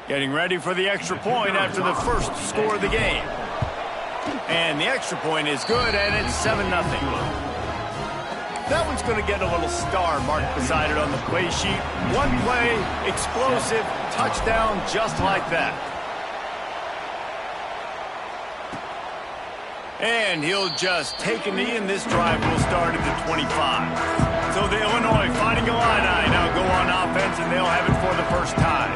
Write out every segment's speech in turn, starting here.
Getting ready for the extra point after the first score of the game. And the extra point is good, and it's 7-0. That one's going to get a little star marked beside it on the play sheet. One play, explosive, touchdown just like that. And he'll just take a knee, and this drive will start at the 25. So the Illinois Fighting Illini now go on offense, and they'll have it for the first time.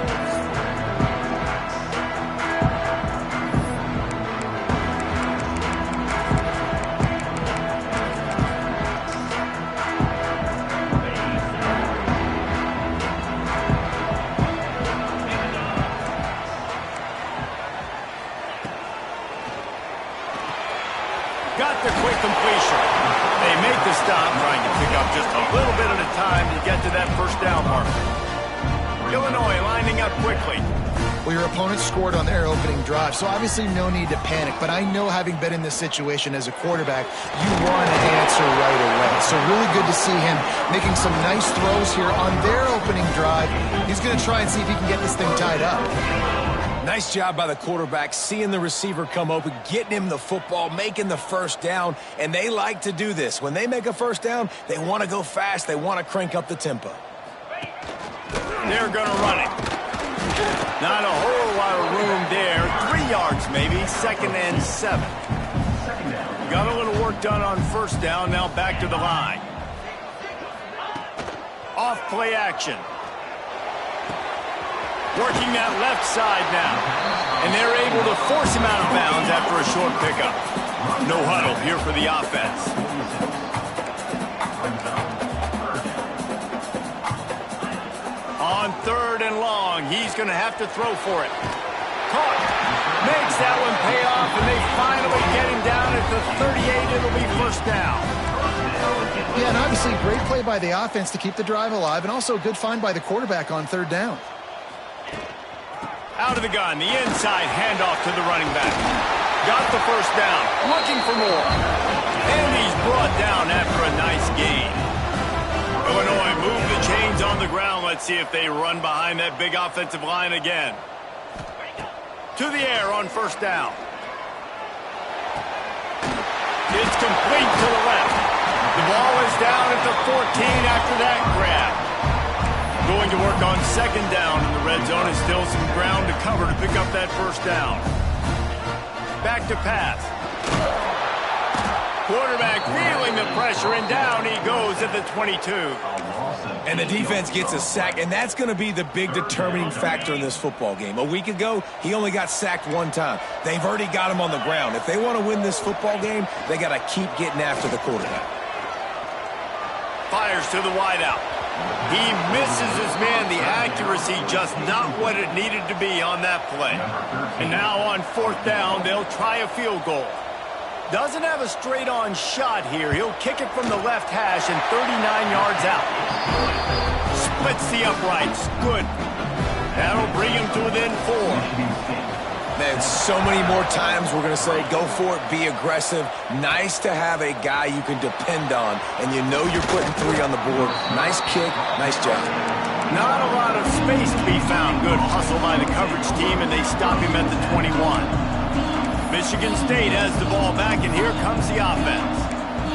Got the quick completion. They make the stop, trying to pick up just a little bit at a time to get to that first down marker. Illinois lining up quickly. Well, your opponent scored on their opening drive, so obviously no need to panic. But I know, having been in this situation as a quarterback, you want to answer right away. So really good to see him making some nice throws here on their opening drive. He's going to try and see if he can get this thing tied up. Nice job by the quarterback, seeing the receiver come open, getting him the football, making the first down, and they like to do this. When they make a first down, they want to go fast. They want to crank up the tempo. They're going to run it. Not a whole lot of room there. 3 yards maybe, 2nd and 7. Got a little work done on first down, now back to the line. Off play action. Working that left side now. And they're able to force him out of bounds after a short pickup. No huddle here for the offense. On 3rd and long, he's going to have to throw for it. Caught. Makes that one pay off, and they finally get him down at the 38. It'll be first down. Yeah, and obviously great play by the offense to keep the drive alive, and also a good find by the quarterback on 3rd down. Out of the gun, the inside handoff to the running back. Got the first down, looking for more. And he's brought down after a nice gain. Illinois move the chains on the ground. Let's see if they run behind that big offensive line again. To the air on first down. It's complete to the left. The ball is down at the 14 after that grab. Going to work on 2nd down in the red zone, and still some ground to cover to pick up that first down. Back to pass. Quarterback feeling the pressure, and down he goes at the 22. And the defense gets a sack, and that's going to be the big determining factor in this football game. A week ago, he only got sacked 1 time. They've already got him on the ground. If they want to win this football game, they got to keep getting after the quarterback. Fires to the wideout. He misses his man. The accuracy just not what it needed to be on that play. And now on 4th down, they'll try a field goal. Doesn't have a straight-on shot here. He'll kick it from the left hash and 39 yards out. Splits the uprights. Good. That'll bring him to within 4. Man, so many more times we're going to say, go for it, be aggressive. Nice to have a guy you can depend on, and you know you're putting 3 on the board. Nice kick, nice job. Not a lot of space to be found. Good hustle by the coverage team, and they stop him at the 21. Michigan State has the ball back, and here comes the offense.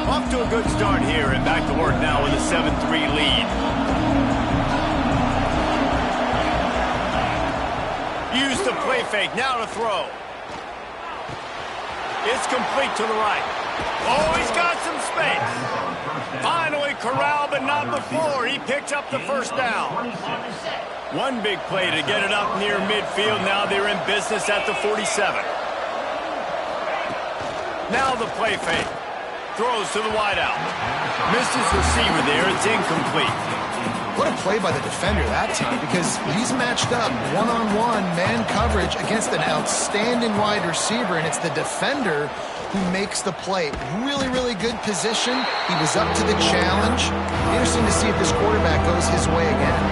Off to a good start here, and back to work now with a 7-3 lead. Use the play fake, now to throw. It's complete to the right. Oh, he's got some space. Finally corralled, but not before. He picks up the first down. One big play to get it up near midfield. Now they're in business at the 47. Now the play fake. Throws to the wideout. Missed his receiver there. It's incomplete. What a play by the defender that time, because he's matched up one-on-one man coverage against an outstanding wide receiver, and it's the defender who makes the play. Really, really good position. He was up to the challenge. Interesting to see if this quarterback goes his way again.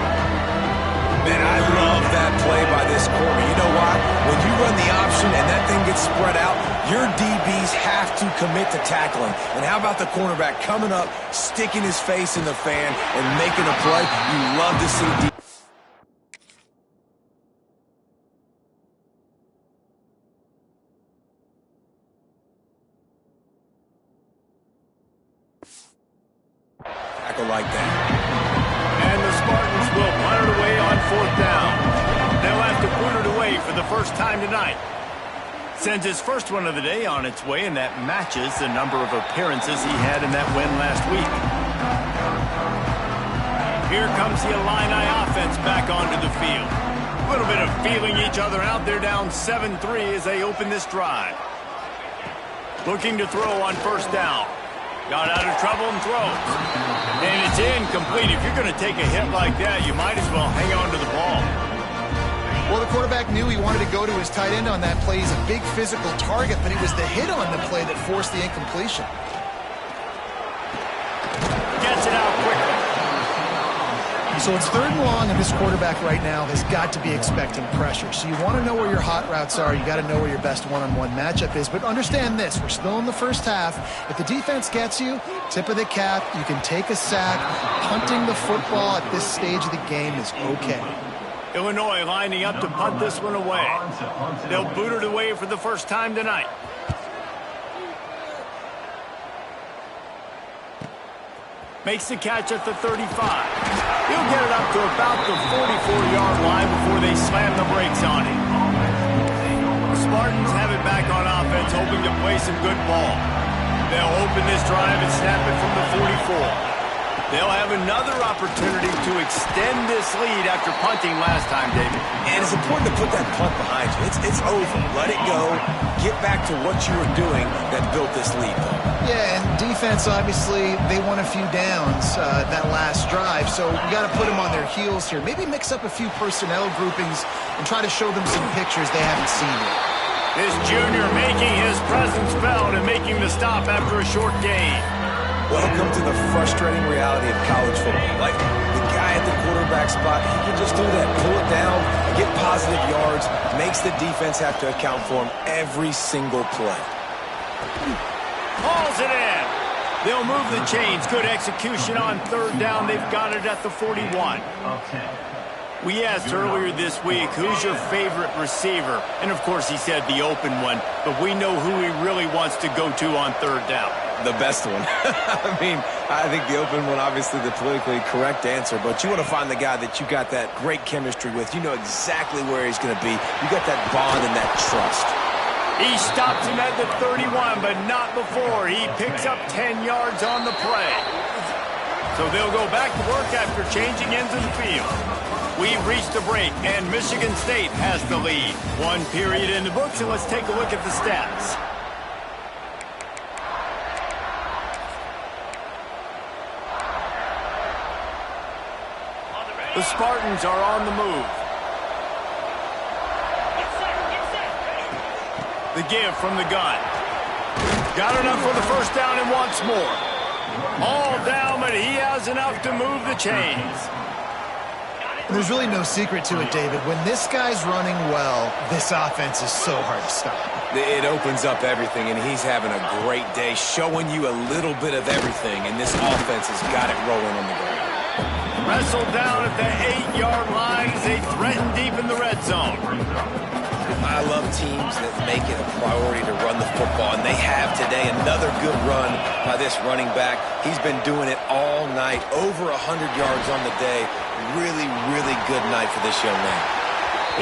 Man, I love that play by this corner. You know why? When you run the option and that thing gets spread out, your DBs have to commit to tackling. And how about the cornerback coming up, sticking his face in the fan, and making a play? You love to see tackle like that. And the Spartans will punt it away on 4th down. They'll have to put it away for the first time tonight. Sends his first one of the day on its way, and that matches the number of appearances he had in that win last week. Here comes the Illini offense back onto the field. A little bit of feeling each other out. They're down 7-3 as they open this drive. Looking to throw on 1st down. Got out of trouble and throws. And it's incomplete. If you're going to take a hit like that, you might as well hang on to the ball. Well, the quarterback knew he wanted to go to his tight end on that play. He's a big physical target, but it was the hit on the play that forced the incompletion. Gets it out quickly. So it's 3rd and long, and this quarterback right now has got to be expecting pressure. So you want to know where your hot routes are. You got to know where your best one-on-one matchup is. But understand this, we're still in the first half. If the defense gets you, tip of the cap, you can take a sack. Punting the football at this stage of the game is okay. Illinois lining up to punt this one away. They'll boot it away for the first time tonight. Makes the catch at the 35. He'll get it up to about the 44-yard line before they slam the brakes on him. The Spartans have it back on offense, hoping to play some good ball. They'll open this drive and snap it from the 44. They'll have another opportunity to extend this lead after punting last time, David. And it's important to put that punt behind you. It's over. Let it go. Get back to what you were doing that built this lead, though. Yeah, and defense, obviously, they won a few downs that last drive, so we got to put them on their heels here. Maybe mix up a few personnel groupings and try to show them some pictures they haven't seen yet. This junior making his presence felt and making the stop after a short gain. Welcome to the frustrating reality of college football. Like, the guy at the quarterback spot, he can just do that. Pull it down, get positive yards, makes the defense have to account for him every single play. Hauls it in. They'll move the chains. Good execution on 3rd down. They've got it at the 41. We asked earlier this week, who's your favorite receiver? And, of course, he said the open one. But we know who he really wants to go to on 3rd down. The best one. I mean, I think the open one, obviously the politically correct answer, but you want to find the guy that you got that great chemistry with. You know exactly where he's going to be. You got that bond and that trust. He stops him at the 31, but not before. He picks up 10 yards on the play. So they'll go back to work after changing ends of the field. We've reached a break, and Michigan State has the lead. 1 period in the books, and let's take a look at the stats. The Spartans are on the move. The give from the gun. Got enough for the 1st down and wants more. All down, but he has enough to move the chains. There's really no secret to it, David. When this guy's running well, this offense is so hard to stop. It opens up everything, and he's having a great day, showing you a little bit of everything, and this offense has got it rolling on the ground. Wrestled down at the 8-yard line as they threaten deep in the red zone. I love teams that make it a priority to run the football, and they have today. Another good run by this running back. He's been doing it all night, over 100 yards on the day. Really, really good night for this young man.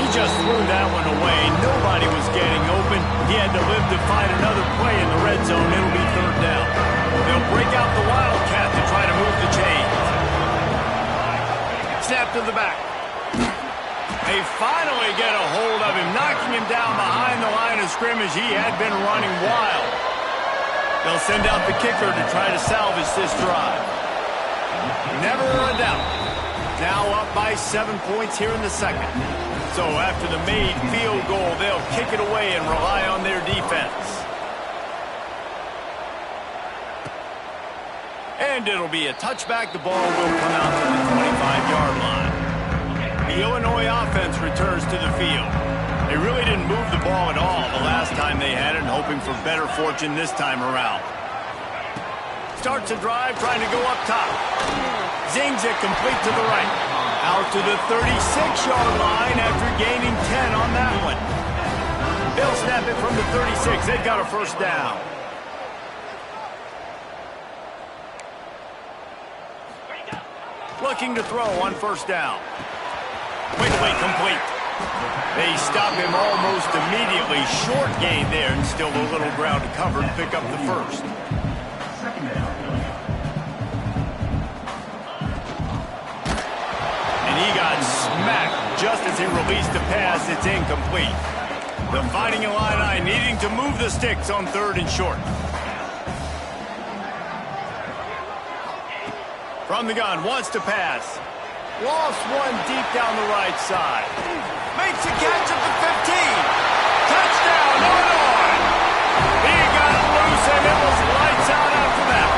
He just threw that one away. Nobody was getting open. He had to live to find another play in the red zone. It'll be 3rd down. They'll break out the Wildcat to try to move the chains. Snap to the back. They finally get a hold of him, knocking him down behind the line of scrimmage. He had been running wild. They'll send out the kicker to try to salvage this drive. Never a doubt. Now up by 7 points here in the second. So after the made field goal, they'll kick it away and rely on their defense. And it'll be a touchback. The ball will come out to the 25-yard line. The Illinois offense returns to the field. They really didn't move the ball at all the last time they had it, hoping for better fortune this time around. Starts a drive, trying to go up top. Zings it complete to the right. Out to the 36-yard line after gaining 10 on that one. They'll snap it from the 36. They've got a 1st down. Looking to throw on first down. Quickly complete. They stop him almost immediately. Short gain there, and still a little ground to cover to pick up the first. And he got smacked just as he released the pass. It's incomplete. The Fighting Illini needing to move the sticks on 3rd and short. From the gun, wants to pass. Lost one deep down the right side. Makes a catch at the 15. Touchdown, Illinois. He got loose, and it was lights out after that.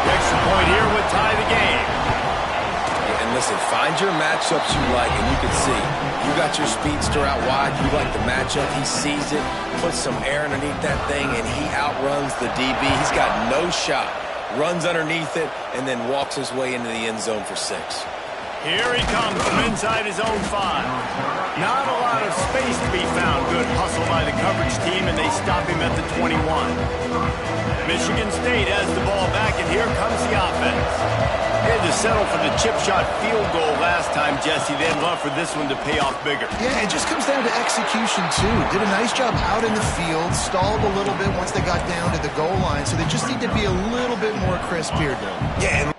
The extra point here would tie the game. And listen, find your matchups you like, and you can see. You got your speedster out wide. You like the matchup. He sees it, puts some air underneath that thing, and he outruns the DB. He's got no shot. Runs underneath it, and then walks his way into the end zone for 6. Here he comes from inside his own 5. Not a lot of space to be found. Good hustle by the coverage team, and they stop him at the 21. Michigan State has the ball back, and here comes the offense. They had to settle for the chip shot field goal last time, Jesse. They'd love for this one to pay off bigger. Yeah, it just comes down to execution, too. Did a nice job out in the field, stalled a little bit once they got down to the goal line, so they just need to be a little bit more crisp here, Bill. Yeah, and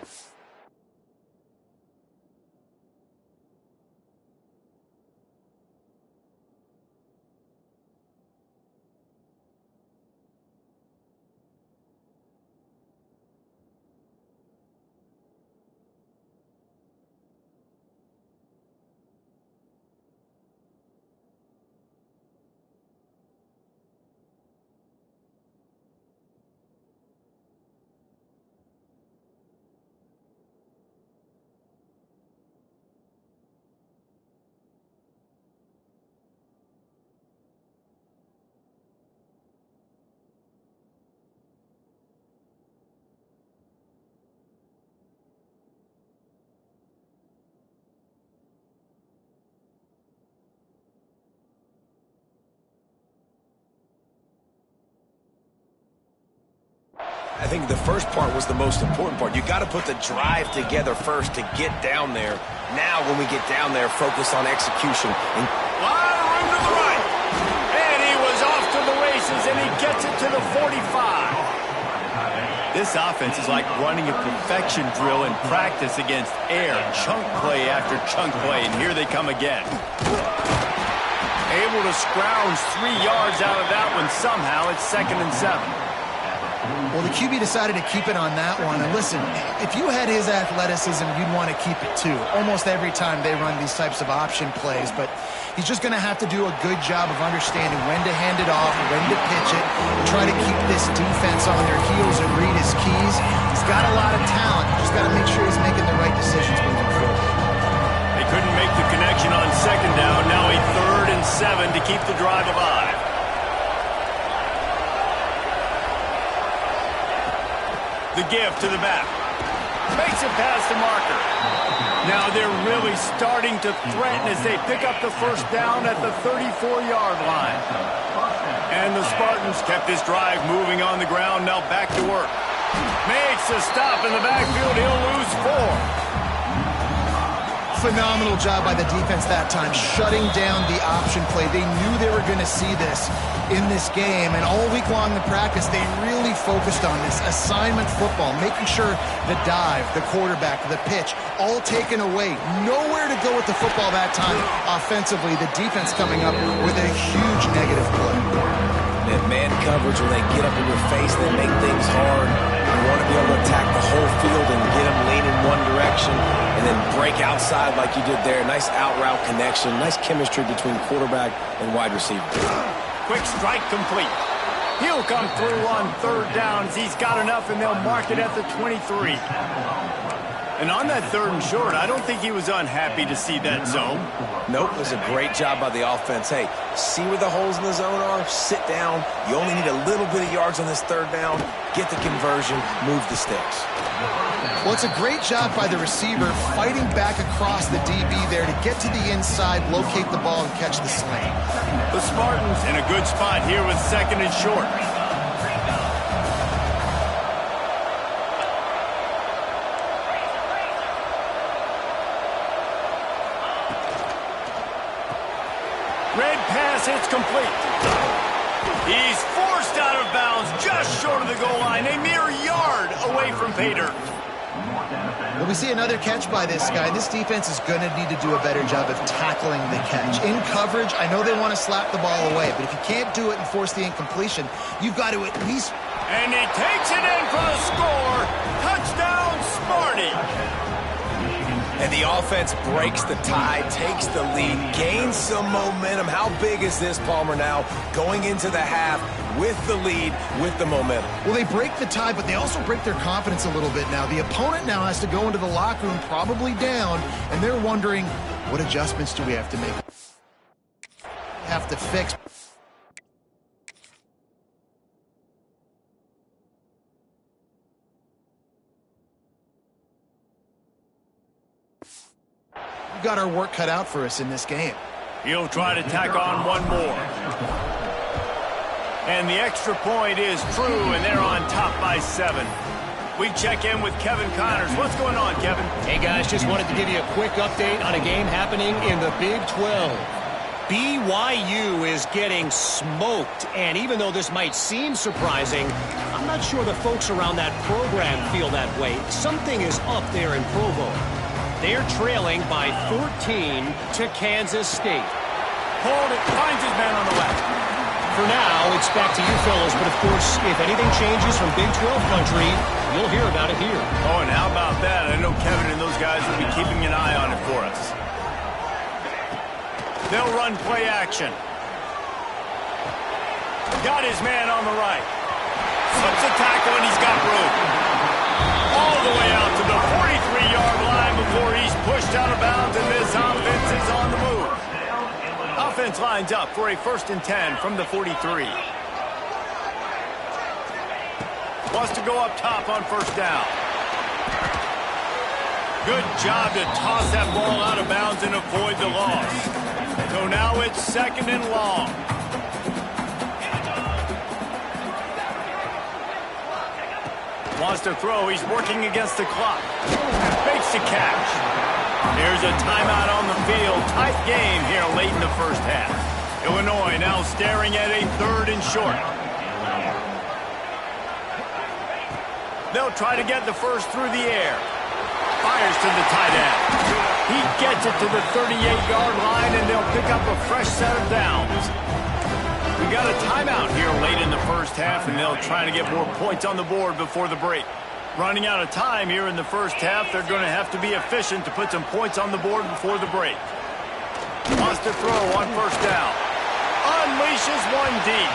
I think the first part was the most important part. You got to put the drive together first to get down there. Now, when we get down there, focus on execution. And lot of room to the right. And he was off to the races, and he gets it to the 45. This offense is like running a perfection drill in practice against air. Chunk play after chunk play, and here they come again. Able to scrounge 3 yards out of that one somehow. It's 2nd and 7. Well, the QB decided to keep it on that one. And listen, if you had his athleticism, you'd want to keep it too. Almost every time they run these types of option plays. But he's just going to have to do a good job of understanding when to hand it off, when to pitch it, and try to keep this defense on their heels and read his keys. He's got a lot of talent. Just got to make sure he's making the right decisions moving forward. They couldn't make the connection on 2nd down. Now a 3rd and 7 to keep the drive alive. The give to the back. Makes it past the marker. Now they're really starting to threaten as they pick up the first down at the 34-yard line. And the Spartans kept this drive moving on the ground. Now back to work. Makes a stop in the backfield. He'll lose 4. Phenomenal job by the defense that time, shutting down the option play. They knew they were going to see this in this game, and all week long in practice, they really focused on this assignment football, making sure the dive, the quarterback, the pitch, all taken away. Nowhere to go with the football that time offensively. The defense coming up with a huge negative play. That man coverage, when they get up in your face, they make things hard. You want to be able to attack the whole field and get them leaning one direction and then break outside like you did there. Nice out-route connection. Nice chemistry between quarterback and wide receiver. Quick strike complete. He'll come through on 3rd downs. He's got enough, and they'll mark it at the 23. And on that 3rd and short, I don't think he was unhappy to see that zone. Nope, it was a great job by the offense. Hey, see where the holes in the zone are, sit down. You only need a little bit of yards on this 3rd down. Get the conversion, move the sticks. Well, it's a great job by the receiver fighting back across the DB there to get to the inside, locate the ball, and catch the slant. The Spartans in a good spot here with 2nd and short. pass, it's complete. He's forced out of bounds just short of the goal line, a mere yard away from pay dirt. Well, we see another catch by this guy. This defense is going to need to do a better job of tackling the catch. In coverage, I know they want to slap the ball away, but if you can't do it and force the incompletion, you've got to at least... And he takes it in for the score. Touchdown, Smarty. And the offense breaks the tie, takes the lead, gains some momentum. How big is this, Palmer, now going into the half with the lead, with the momentum? Well, they break the tie, but they also break their confidence a little bit now. The opponent now has to go into the locker room probably down, and they're wondering, what adjustments do we have to make? Have to fix. We've got our work cut out for us in this game. He'll try to tack on one more. And the extra point is true, and they're on top by 7. We check in with Kevin Connors. What's going on, Kevin? Hey, guys, just wanted to give you a quick update on a game happening in the Big 12. BYU is getting smoked, and even though this might seem surprising, I'm not sure the folks around that program feel that way. Something is up there in Provo. They're trailing by 14 to Kansas State. Hold it, finds his man on the left. For now, it's back to you fellas, but of course, if anything changes from Big 12 country, you'll hear about it here. Oh, and how about that? I know Kevin and those guys will be keeping an eye on it for us. They'll run play action. Got his man on the right. Slips a tackle, and he's got room. All the way out to the 43-yard line before he's pushed out of bounds, and this offense is on the move. Offense lines up for a 1st and 10 from the 43. Wants to go up top on 1st down. Good job to toss that ball out of bounds and avoid the loss. So now it's 2nd and long. Wants to throw. He's working against the clock. Makes the catch. Here's a timeout on the field. Tight game here late in the 1st half. Illinois now staring at a 3rd and short. They'll try to get the first through the air. Fires to the tight end. He gets it to the 38-yard line, and they'll pick up a fresh set of downs. We got a timeout here late in the 1st half, and they'll try to get more points on the board before the break. Running out of time here in the 1st half, they're going to have to be efficient to put some points on the board before the break. Wants to throw on 1st down. Unleashes one deep.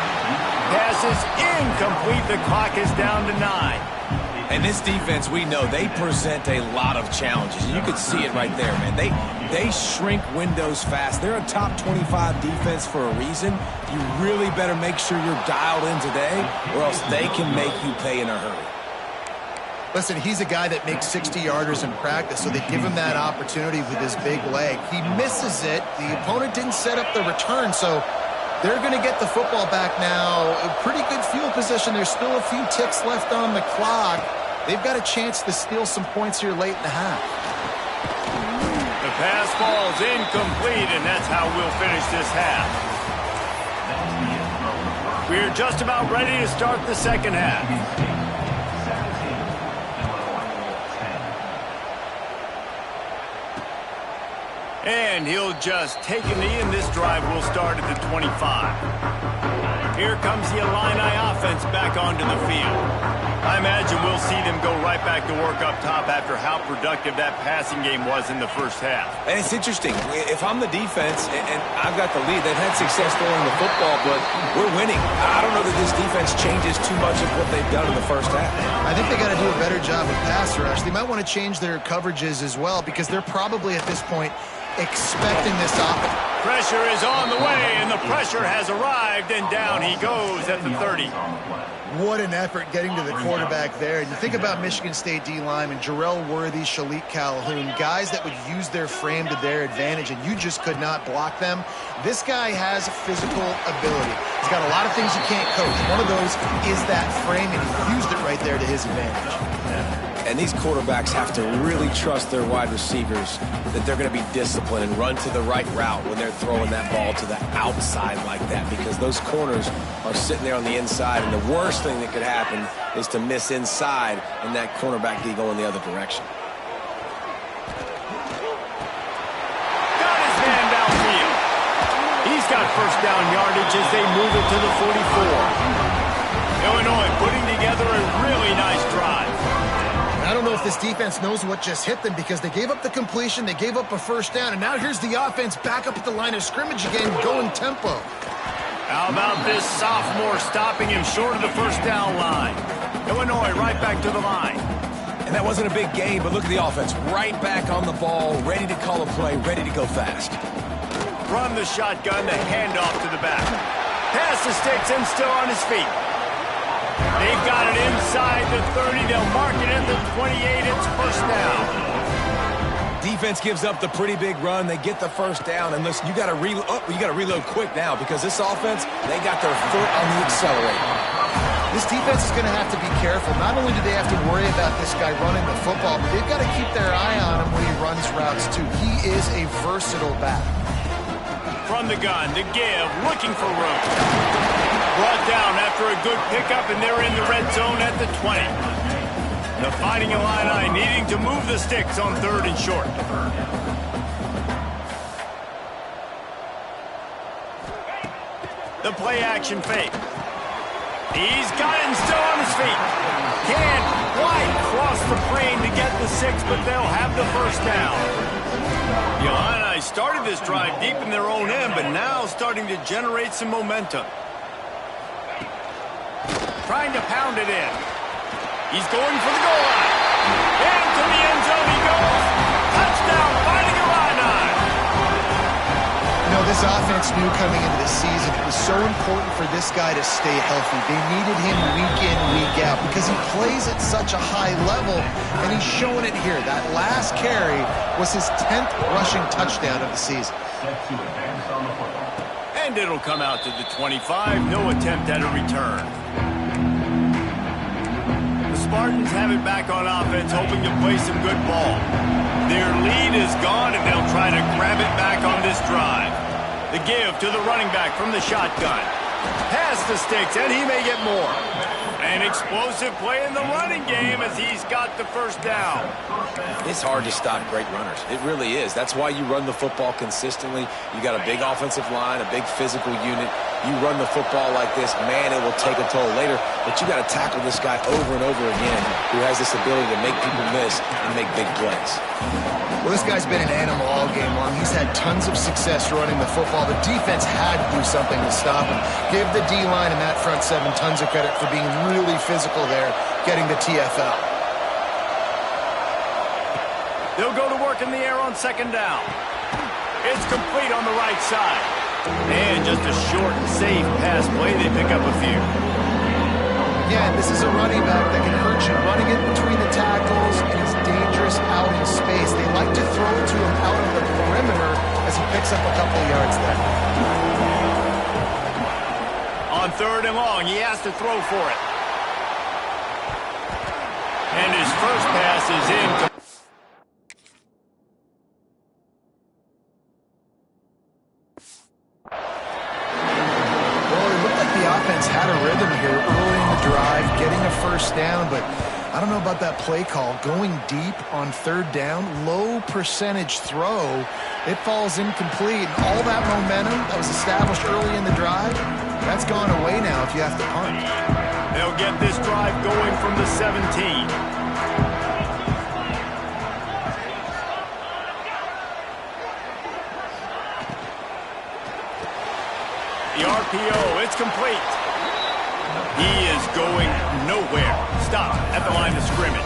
Pass is incomplete. The clock is down to 9. And this defense, we know, they present a lot of challenges. You can see it right there, man. They shrink windows fast. They're a top 25 defense for a reason. You really better make sure you're dialed in today, or else they can make you pay in a hurry. Listen, he's a guy that makes 60-yarders in practice, so they give him that opportunity with his big leg. He misses it. The opponent didn't set up the return, so they're going to get the football back now. A pretty good field position. There's still a few ticks left on the clock. They've got a chance to steal some points here late in the half. The pass ball's incomplete, and that's how we'll finish this half. We're just about ready to start the 2nd half. And he'll just take a knee, and this drive will start at the 25. Here comes the Illini offense back onto the field. I imagine we'll see them go right back to work up top after how productive that passing game was in the 1st half. And it's interesting. If I'm the defense and I've got the lead, they've had success throwing the football, but we're winning. I don't know that this defense changes too much of what they've done in the 1st half. I think they got to do a better job of pass rush. They might want to change their coverages as well, because they're probably at this point expecting this offense. Pressure is on the way, and the pressure has arrived, and down he goes at the 30. What an effort getting to the quarterback there. And you think about Michigan State D linemen, Jarrell Worthy, Shalik Calhoun, guys that would use their frame to their advantage, and you just could not block them. This guy has physical ability. He's got a lot of things you can't coach. One of those is that frame, and he used it right there to his advantage. And these quarterbacks have to really trust their wide receivers that they're going to be disciplined and run to the right route when they're throwing that ball to the outside like that, because those corners are sitting there on the inside, and the worst thing that could happen is to miss inside and that cornerback be going the other direction. Got his man downfield. He's got first down yardage as they move it to the 44. Illinois putting together a really nice drive. I don't know if this defense knows what just hit them, because they gave up the completion, they gave up a first down, and now here's the offense back up at the line of scrimmage again, going tempo. How about this sophomore stopping him short of the first down line? Illinois right back to the line. And that wasn't a big gain, but look at the offense. Right back on the ball, ready to call a play, ready to go fast. From the shotgun, the handoff to the back. Pass the sticks and still on his feet. They've got it inside the 30. They'll mark it at the 28. It's first down. Defense gives up the pretty big run. They get the first down. And listen, you got to reload quick now, because this offense, they got their foot on the accelerator. This defense is going to have to be careful. Not only do they have to worry about this guy running the football, but they've got to keep their eye on him when he runs routes too. He is a versatile back. From the gun, the give, looking for room. Brought down after a good pickup, and they're in the red zone at the 20. The Fighting Illini needing to move the sticks on 3rd and short. The play action fake. He's got it and still on his feet. Can't quite cross the plane to get the 6, but they'll have the first down. The Illini started this drive deep in their own end, but now starting to generate some momentum. Trying to pound it in. He's going for the goal line. Into the end zone he goes. Touchdown, Fighting Illini. You know, this offense knew coming into the season it was so important for this guy to stay healthy. They needed him week in, week out, because he plays at such a high level, and he's showing it here. That last carry was his 10th rushing touchdown of the season. And it'll come out to the 25. No attempt at a return. Spartans have it back on offense, hoping to play some good ball. Their lead is gone, and they'll try to grab it back on this drive. The give to the running back from the shotgun. Pass the sticks, and he may get more. An explosive play in the running game as he's got the first down. It's hard to stop great runners. It really is. That's why you run the football consistently. You got a big offensive line, a big physical unit. You run the football like this, man, it will take a toll later. But you got to tackle this guy over and over again, who has this ability to make people miss and make big plays. Well, this guy's been an animal all game long. He's had tons of success running the football. The defense had to do something to stop him. Give the D-line and that front seven tons of credit for being really physical there, getting the TFL. They'll go to work in the air on 2nd down. It's complete on the right side. And just a short and safe pass play. They pick up a few. Again, this is a running back that can hurt you. Running in between the tackles, and he's dangerous out in space. They like to throw it to him out of the perimeter as he picks up a couple of yards there. On 3rd and long, he has to throw for it. And his first pass is in. Had a rhythm here early in the drive, getting a first down, but I don't know about that play call. Going deep on 3rd down, low percentage throw, it falls incomplete. And all that momentum that was established early in the drive, that's gone away now if you have to punt. They'll get this drive going from the 17. The RPO, it's complete. He is going nowhere. Stop at the line of scrimmage.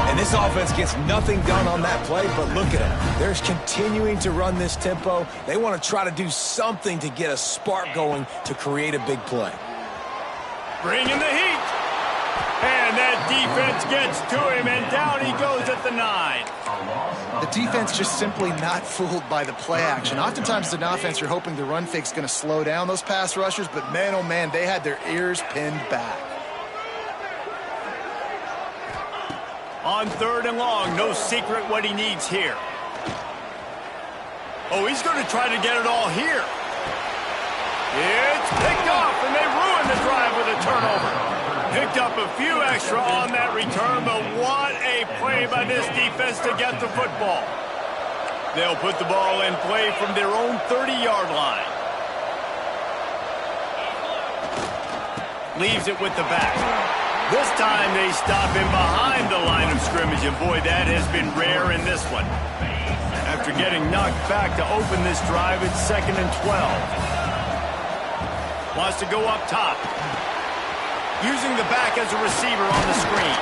And this offense gets nothing done on that play, but look at them. They're continuing to run this tempo. They want to try to do something to get a spark going to create a big play. Bring in the heat. And that defense gets to him, and down he goes at the 9. The defense just simply not fooled by the play action. Oftentimes, as an offense, you're hoping the run fake's going to slow down those pass rushers, but man, oh man, they had their ears pinned back. On 3rd and long, no secret what he needs here. Oh, he's going to try to get it all here. It's picked off, and they ruin the drive with a turnover. Picked up a few extra on that return, but what a play by this defense to get the football. They'll put the ball in play from their own 30-yard line. Leaves it with the back. This time they stop him behind the line of scrimmage, and boy, that has been rare in this one. After getting knocked back to open this drive, it's 2nd and 12. Wants to go up top. Using the back as a receiver on the screen.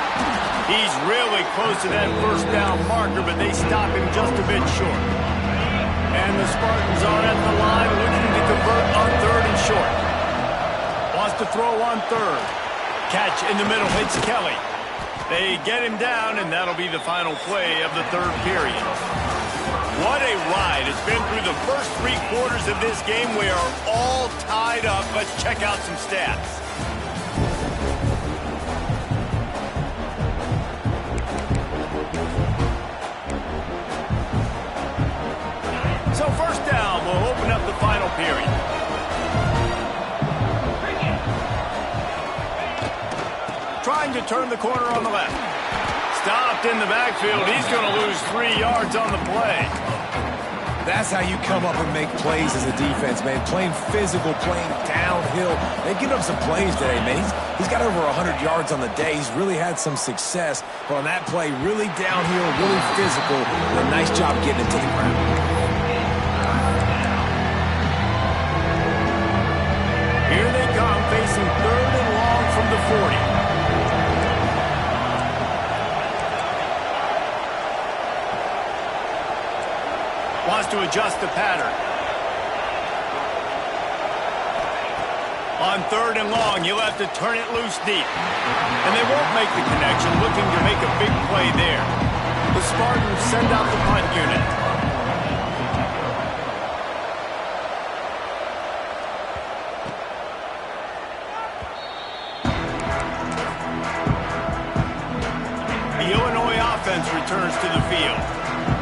He's really close to that first down marker, but they stop him just a bit short. And the Spartans are at the line looking to convert on 3rd and short. Wants to throw on 3rd. Catch in the middle hits Kelly. They get him down, and that'll be the final play of the 3rd period. What a ride. It's been through the first 3 quarters of this game. We are all tied up. Let's check out some stats. So 1st down will open up the final period. Trying to turn the corner on the left. Stopped in the backfield. He's going to lose 3 yards on the play. That's how you come up and make plays as a defense, man. Playing physical, playing downhill. They've given up some plays today, man. He's got over 100 yards on the day. He's really had some success. But on that play, really downhill, really physical. And a nice job getting it to the ground. Here they come, facing 3rd and long from the 40. Wants to adjust the pattern. On 3rd and long, you'll have to turn it loose deep. And they won't make the connection, looking to make a big play there. The Spartans send out the punt unit. The Illinois offense returns to the field.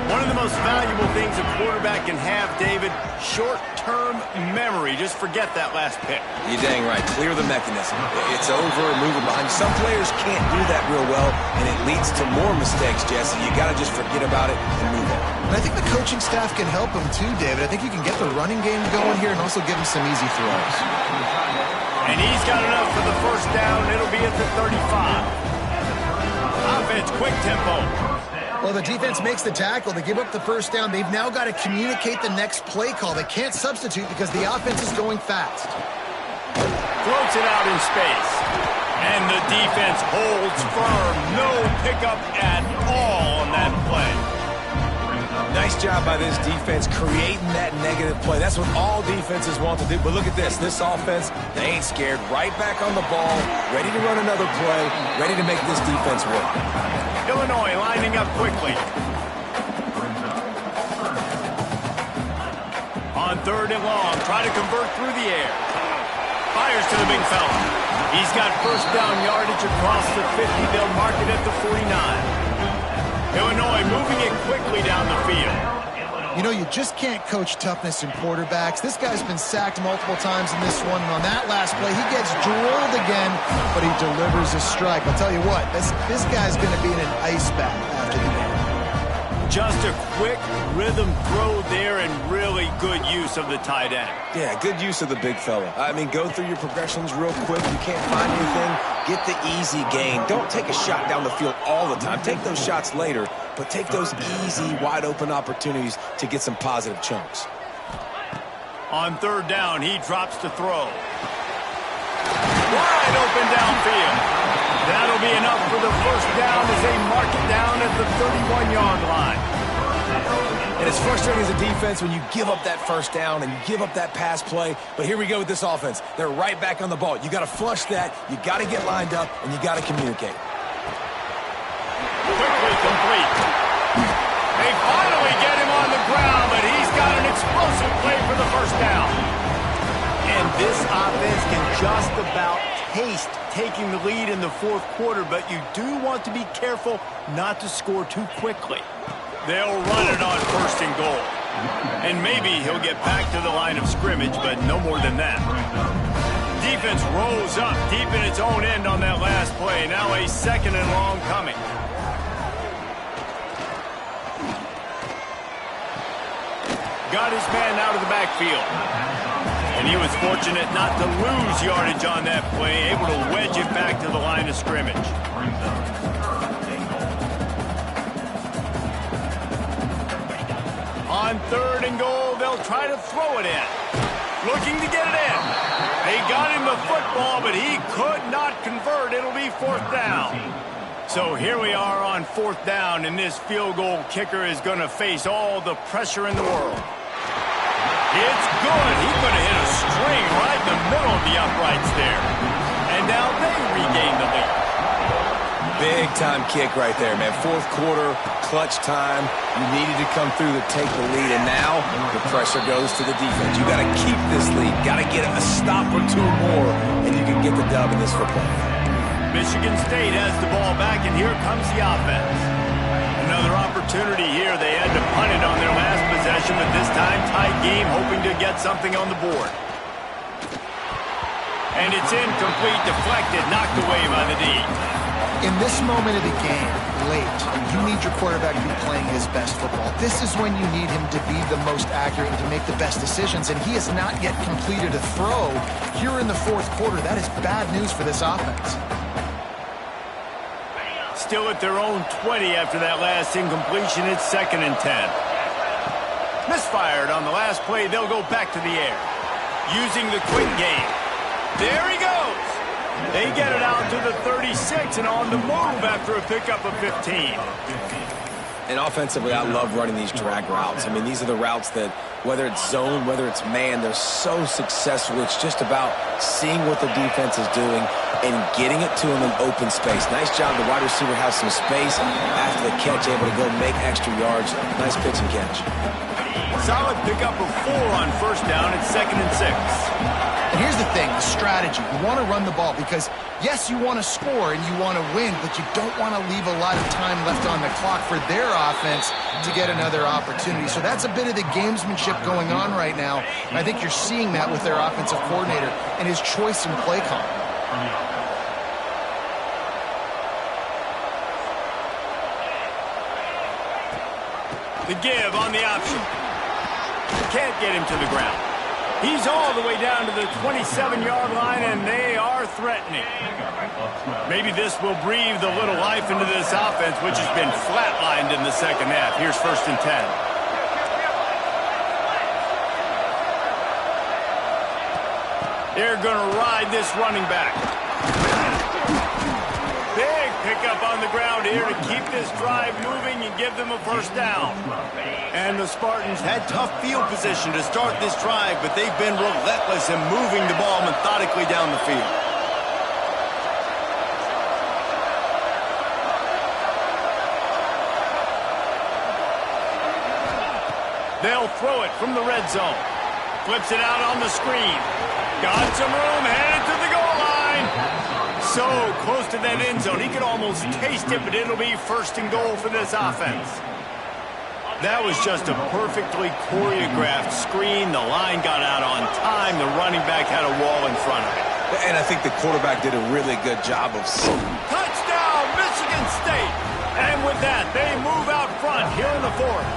One of the most valuable things a quarterback can have, David, short-term memory. Just forget that last pick. You're dang right. Clear the mechanism. It's over, move it behind you. Some players can't do that real well, and it leads to more mistakes, Jesse. You got to just forget about it and move on. And I think the coaching staff can help him too, David. I think you can get the running game going here and also give him some easy throws. And he's got enough for the 1st down. It'll be at the 35. Offense, quick tempo. Well, the defense makes the tackle. They give up the 1st down. They've now got to communicate the next play call. They can't substitute because the offense is going fast. Floats it out in space. And the defense holds firm. No pickup at all on that play. Nice job by this defense creating that negative play. That's what all defenses want to do. But look at this. This offense, they ain't scared. Right back on the ball, ready to run another play, ready to make this defense work. Illinois lining up quickly. On 3rd and long, try to convert through the air. Fires to the big fella. He's got 1st down yardage across the 50. They'll mark it at the 49. Illinois moving it quickly down the field. You know, you just can't coach toughness in quarterbacks. This guy's been sacked multiple times in this one, and on that last play, he gets drilled again, but he delivers a strike. I'll tell you what, this guy's going to be in an ice bath after the game. Just a quick rhythm throw there and really good use of the tight end. Yeah, good use of the big fella. I mean, go through your progressions real quick. You can't find anything, get the easy gain. Don't take a shot down the field all the time. Take those shots later, but take those easy, wide-open opportunities to get some positive chunks. On 3rd down, he drops to throw. Wide open downfield. That'll be enough for the 1st down as they mark it down at the 31-yard line. And it's frustrating as a defense when you give up that 1st down and you give up that pass play. But here we go with this offense. They're right back on the ball. You got to flush that. You got to get lined up, and you got to communicate. Quickly complete. They finally get him on the ground, but he's got an explosive play for the 1st down. And this offense can just about haste taking the lead in the fourth quarter, but you do want to be careful not to score too quickly. They'll run it on first and goal. And maybe he'll get back to the line of scrimmage, but no more than that. Defense rolls up deep in its own end on that last play. Now a second and long coming. Got his man out of the backfield. And he was fortunate not to lose yardage on that play, able to wedge it back to the line of scrimmage. On third and goal, they'll try to throw it in. Looking to get it in. They got him the football, but he could not convert. It'll be fourth down. So here we are on fourth down, and this field goal kicker is going to face all the pressure in the world. It's good. He could have hit a string right in the middle of the uprights there. And now they regain the lead. Big-time kick right there, man. Fourth quarter, clutch time. You needed to come through to take the lead, and now the pressure goes to the defense. You got to keep this lead. Got to get a stop or two more, and you can get the dub in this football. Michigan State has the ball back, and here comes the offense. Another opportunity here. They had to punt it on their last possession, but this time tight game, hoping to get something on the board. And it's incomplete, deflected, knocked away by the D. In this moment of the game, late, you need your quarterback to be playing his best football. This is when you need him to be the most accurate and to make the best decisions, and he has not yet completed a throw here in the fourth quarter. That is bad news for this offense. Still at their own 20 after that last incompletion. It's 2nd and 10. Misfired on the last play. They'll go back to the air. Using the quick game. There he goes. They get it out to the 36 and on the move after a pickup of 15. And offensively, I love running these drag routes. I mean, these are the routes that, whether it's zone, whether it's man, they're so successful. It's just about seeing what the defense is doing and getting it to him in open space. Nice job. The wide receiver has some space after the catch, able to go make extra yards. Nice pitch and catch. Solid pickup of 4 on first down. It's 2nd and 6. And here's the thing, the strategy. You want to run the ball because, yes, you want to score and you want to win, but you don't want to leave a lot of time left on the clock for their offense to get another opportunity. So that's a bit of the gamesmanship going on right now. And I think you're seeing that with their offensive coordinator and his choice in play calling. The give on the option. Can't get him to the ground. He's all the way down to the 27-yard line, and they are threatening. Maybe this will breathe a little life into this offense, which has been flatlined in the second half. Here's 1st and 10. They're going to ride this running back. Big pickup on the ground here to keep this drive moving and give them a first down. And the Spartans had tough field position to start this drive, but they've been relentless in moving the ball methodically down the field. They'll throw it from the red zone. Flips it out on the screen. Got some room, headed to the goal line. So close to that end zone. He could almost taste it, but it'll be 1st and goal for this offense. That was just a perfectly choreographed screen. The line got out on time. The running back had a wall in front of it. And I think the quarterback did a really good job of... Touchdown, Michigan State! And with that, they move out front here in the fourth.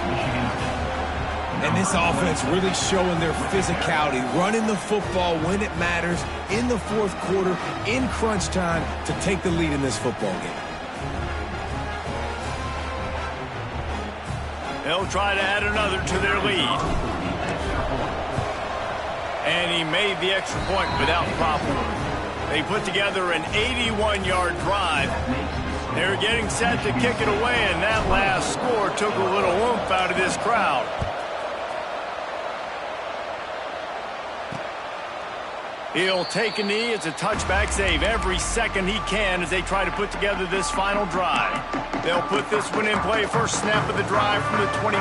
And this offense really showing their physicality, running the football when it matters, in the fourth quarter, in crunch time, to take the lead in this football game. They'll try to add another to their lead. And he made the extra point without problem. They put together an 81-yard drive. They're getting set to kick it away, and that last score took a little oomph out of this crowd. He'll take a knee. It's a touchback save every second he can as they try to put together this final drive. They'll put this one in play. First snap of the drive from the 25.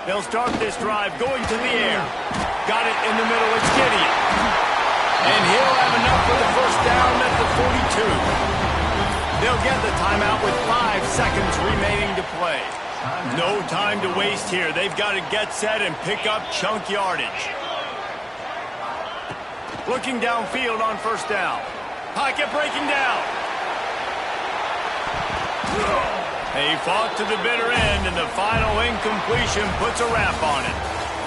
They'll start this drive going to the air. got it in the middle. It's Gideon. And he'll have enough for the first down at the 42. They'll get the timeout with 5 seconds remaining to play. No time to waste here. They've got to get set and pick up chunk yardage. Looking downfield on first down. Pocket breaking down. They fought to the bitter end, and the final incompletion puts a wrap on it.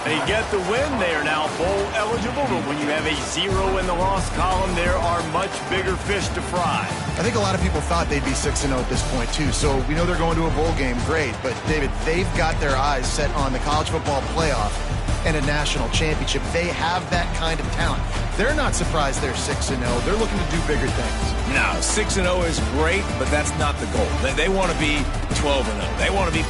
They get the win. They are now bowl eligible, but when you have a 0 in the loss column, there are much bigger fish to fry. I think a lot of people thought they'd be 6-0 at this point, too. So we know they're going to a bowl game. Great. But, David, they've got their eyes set on the college football playoff and a national championship. They have that kind of talent. They're not surprised they're 6-0. They're looking to do bigger things. No, 6-0 is great, but that's not the goal. They want to be 12-0. They want to be